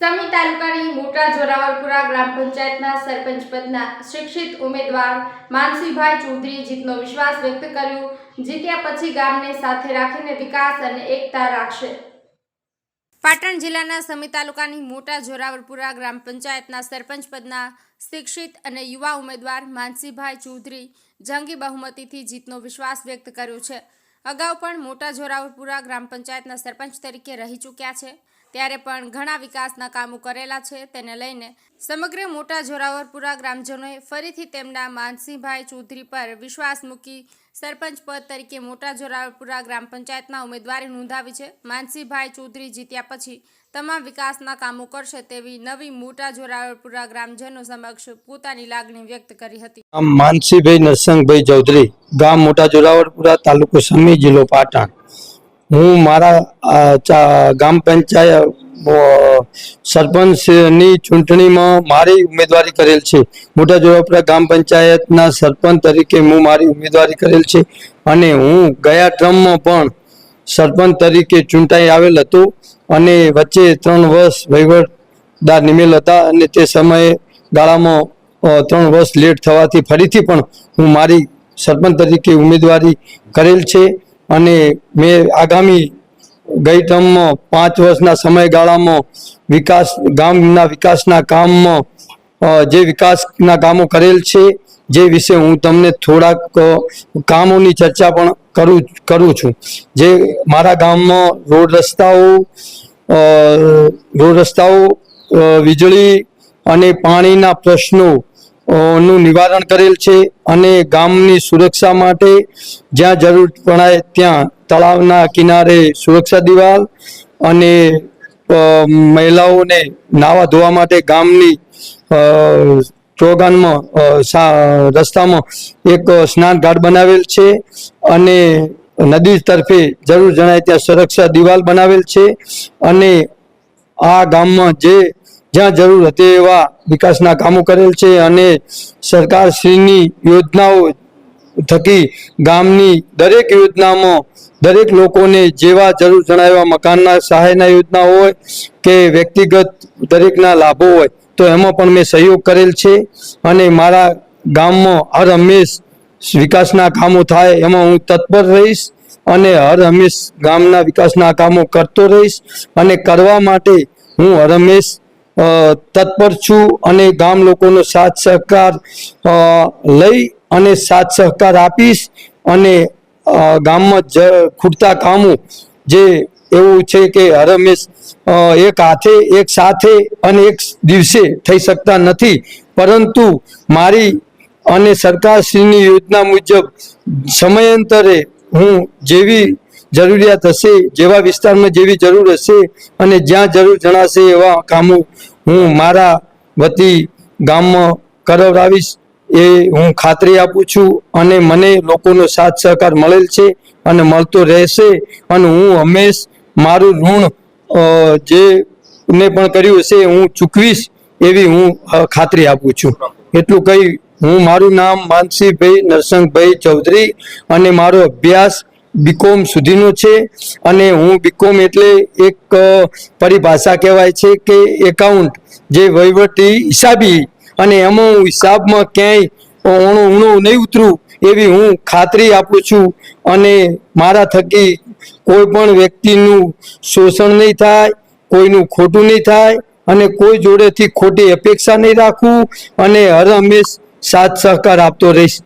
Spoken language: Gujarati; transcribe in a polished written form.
સમી તાલુકાની મોટા જોરાવરપુરા ગ્રામ પંચાયતના સરપંચ પદના શિક્ષિત ઉમેદવાર માનસીભાઈ ચૌધરી જીતનો વિશ્વાસ વ્યક્ત કર્યો। જીત્યા પછી ગામને સાથે રાખીને વિકાસ અને એકતા રાખશે। પાટણ જિલ્લાના સમી તાલુકાની મોટા જોરાવરપુરા ગ્રામ પંચાયતના સરપંચ પદના શિક્ષિત અને યુવા ઉમેદવાર માનસીભાઈ ચૌધરી જંગી બહુમતીથી જીતનો વિશ્વાસ વ્યક્ત કર્યો છે। અગાઉ પણ મોટા જોરાવરપુરા ગ્રામ પંચાયતના સરપંચ તરીકે રહી ચૂક્યા છે, ત્યારે પણ ઘણા વિકાસના કામો કરેલા છે। તેને લઈને સમગ્ર મોટા જોરાવરપુરા ગ્રામજનોએ ફરીથી તેમના માનસીભાઈ ચૌધરી પર વિશ્વાસ મૂકી સરપંચ પદ તરીકે મોટા જોરાવરપુરા ગ્રામ પંચાયતના ઉમેદવારી નોંધાવી છે। માનસીભાઈ ચૌધરી જીત્યા પછી તમામ વિકાસના કામો કરશે તેવી નવી મોટા જોરાવરપુરા ગ્રામજનો સમક્ષ પોતાની લાગણી વ્યક્ત કરી હતી। માનસીભાઈ નરસંગભાઈ ચૌધરી, ગામ મોટા જોરાવરપુરા, તાલુકો સમી, જિલ્લો પાટણ। હું મારા ગામ પંચાયત સરપંચની ચૂંટણીમાં મારી ઉમેદવારી કરેલ છે। મોટા જોરાવરપુરા ગ્રામ પંચાયતના સરપંચ તરીકે હું મારી ઉમેદવારી કરેલ છે અને હું ગયા ટર્મમાં પણ સરપંચ તરીકે ચૂંટાઈ આવેલ હતો અને વચ્ચે 3 વર્ષ વહીવટદાર નિમેલ હતા અને તે સમયે ગાળામાં 3 વર્ષ લેટ થવાથી ફરીથી પણ હું મારી સરપંચ તરીકે ઉમેદવારી કરેલ છે અને મેં આગામી ગઈ ટર્મમાં 5 વર્ષના સમયગાળામાં ગામના વિકાસના કામમાં જે વિકાસના કામો કરેલ છે, જે વિશે હું તમને થોડાક કામોની ચર્ચા પણ કરું છું। જે મારા ગામમાં રોડ રસ્તાઓ, વીજળી અને પાણીના પ્રશ્નો નું નિવારણ કરેલ છે અને ગામની સુરક્ષા માટે જ્યાં જરૂર પડાય ત્યાં તળાવના કિનારે સુરક્ષા દિવાલ અને મહિલાઓને નાવા ધોવા માટે ગામની ચોગાનમાં રસ્તામાં એક સ્નાન ઘાટ બનાવેલ છે અને નદી તરફે જરૂર જણાય ત્યાં સુરક્ષા દિવાલ બનાવેલ છે અને આ ગામમાં જ્યાં જરૂર હતી એવા વિકાસના કામો કરેલ છે અને સરકારશ્રીની યોજનાઓ થકી ગામની દરેક યોજનામાં દરેક લોકોને જેવા જરૂર જણાવ્યા મકાનના સહાયના યોજના હોય કે વ્યક્તિગત દરેકના લાભો હોય તો એમાં પણ મેં સહયોગ કરેલ છે અને મારા ગામમાં હર હંમેશ વિકાસના કામો થાય એમાં હું તત્પર રહીશ અને હર હંમેશ ગામના વિકાસના કામો કરતો રહીશ અને કરવા માટે હું હર હંમેશ તત્પર છું અને ગામ લોકોનો સાથ સહકાર લઈ અને સાથ સહકાર આપીશ અને ગામમાં ખૂટતા કામો જે એવું છે કે હર હંમેશ એક સાથે અને એક દિવસે થઈ શકતા નથી, પરંતુ મારી અને સરકારશ્રીની યોજના મુજબ સમયાંતરે હું જેવી જરૂરિયાત હશે, જેવા વિસ્તારમાં જેવી જરૂર હશે અને જ્યાં જરૂર જણાશે એવા કામો હું મારા વતી ગામમાં કરાવીશ એ હું ખાતરી આપું છું અને મને લોકોનો સાથ સહકાર મળેલ છે અને મળતો રહેશે અને હું હંમેશ મારું ઋણ જેને પણ કર્યું હશે હું ચૂકવીશ એવી હું ખાતરી આપું છું। એટલું કહી હું મારું નામ માનસીભાઈ નરસંગભાઈ ચૌધરી અને મારો અભ્યાસ બીકોમ સુધીનો છે અને હું બીકોમ એટલે એક પરિભાષા કહેવાય છે કે એકાઉન્ટ, જે વહીવટી હિસાબી અને એમાં હું હિસાબમાં ક્યાંય ઊણું નહીં ઉતરું એવી હું ખાતરી આપું છું અને મારા થકી કોઈ પણ વ્યક્તિનું શોષણ નહીં થાય, કોઈનું ખોટું નહીં થાય અને કોઈ જોડેથી ખોટી અપેક્ષા નહીં રાખું અને હર હંમેશ સાથ સહકાર આપતો રહીશ।